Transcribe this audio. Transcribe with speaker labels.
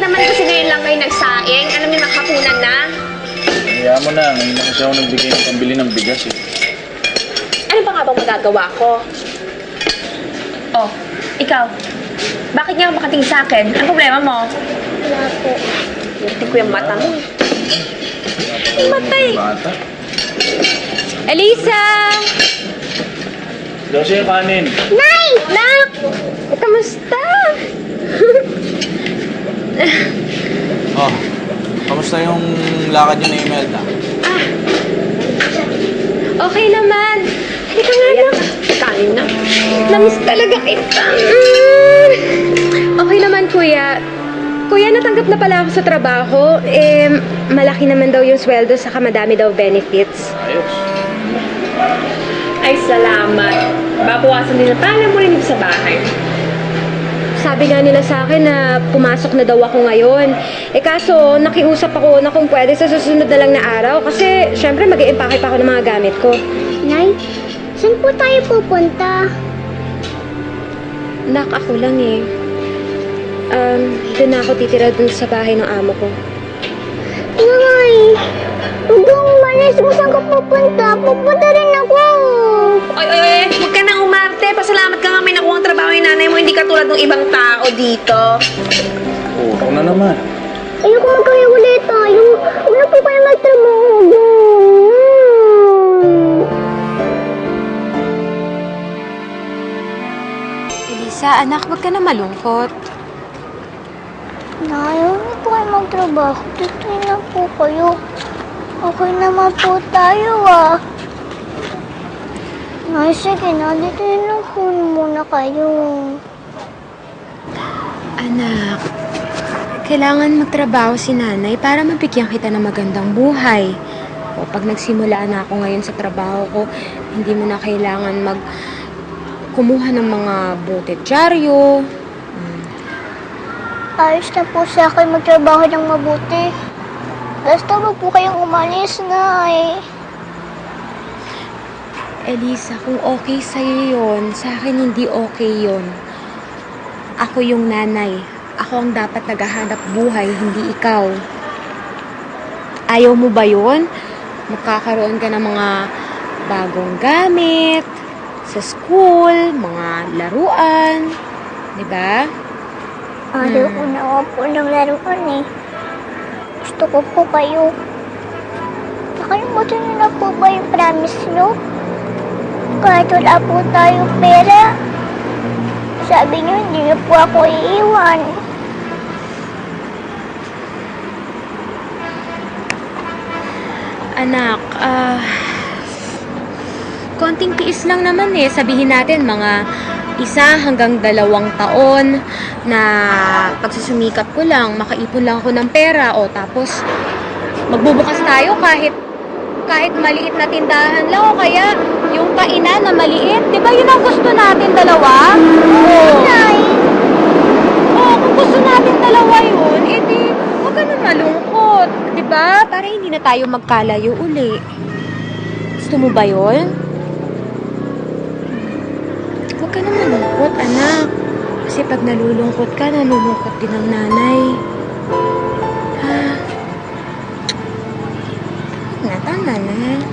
Speaker 1: naman kasi ngayon lang kayo nagsaing. Alam niyo, makapunan na.
Speaker 2: Kaya mo na, ngayon na kasi ako nagbigay ng pambili ng bigas eh.
Speaker 1: Ano pa nga bang magagawa ko? Oh, ikaw. Bakit niya makatingin sa akin? Ang problema mo?
Speaker 3: Wala po.
Speaker 1: Hindi ko yung mata mo. Ang matay.
Speaker 2: Bata.
Speaker 1: Elisa!
Speaker 2: Dose yung kanin.
Speaker 1: Nay! Nak! Kamusta?
Speaker 2: Oh, kamusta yung lakad niyo na Imelda?
Speaker 1: Okay naman. Halika nga na. Kain na. Namiss talaga kita. Okay naman, kuya. Kuya, natanggap na pala ako sa trabaho. Malaki naman daw yung sweldo, saka madami daw benefits.
Speaker 2: Ayos.
Speaker 1: Ay, salamat. Babawasan din na pala mo rin sa bahay. Sabi nga nila sa akin na pumasok na daw ako ngayon. Kaso nakiusap ako na kung pwede sa susunod na lang na araw kasi syempre mag-i-impake pa ako ng mga gamit ko.
Speaker 3: Nay, saan po tayo pupunta?
Speaker 1: Nak, ako lang eh. Doon na ako titira dun sa bahay ng amo ko.
Speaker 3: Nay, huwag kang umalis. Kung saan ka pupunta? Pupunta rin ako.
Speaker 1: Oy, huwag ka nang umarte. Pasalamat ka nga may nakuha ang trabaho yung nanay mo. Hindi ka tulad ng ibang tao dito.
Speaker 2: Oh, ako na naman.
Speaker 3: Ayoko magkahiwalay tayo. Huwag na po kayo magtrabaho doon.
Speaker 1: Elisa, anak, huwag ka na malungkot.
Speaker 3: Nay, huwag na po kayo magtrabaho. Dito na po kayo. Okay naman po tayo Nay, sige na. Dito na po muna kayo.
Speaker 4: Anak, kailangan magtrabaho si nanay para mabigyan kita ng magandang buhay. O pag nagsimula na ako ngayon sa trabaho ko, hindi mo na kailangan kumuha ng mga botedyaryo.
Speaker 3: Ayos na po sa akin magtrabaho ng mabuti. Basta wag po kayong umalis, Nay.
Speaker 4: Elisa, kung okay sa'yo yun, sa akin hindi okay yun. Ako yung nanay. Ako ang dapat naghahanap buhay, hindi ikaw. Ayaw mo ba yun? Magkakaroon ka ng mga bagong gamit, sa school, mga laruan, di ba?
Speaker 3: Ayaw ko na nga po ng laruan eh. Gusto ko po kayo. Nakalimutan niyo na po ba yung promise niyo? Kahit wala po tayong pera, sabi niyo hindi niyo po ako iiwan.
Speaker 4: Anak, konting tiis lang naman eh. Sabihin natin mga 1 hanggang 2 taon na pagsusumikap ko lang, makaipon lang ako ng pera o tapos magbubukas tayo kahit maliit na tindahan lang o kaya yung kainan na maliit. Di ba yun ang gusto natin dalawa? Oo. Kung gusto natin dalawa yun, edi huwag ka na malungkot. Di ba? Para hindi na tayo magkalayo uli. Gusto mo ba yun? Huwag ka na malungkot, anak. Kasi pag nalulungkot ka, nalulungkot din ang nanay. Ha? Tama na.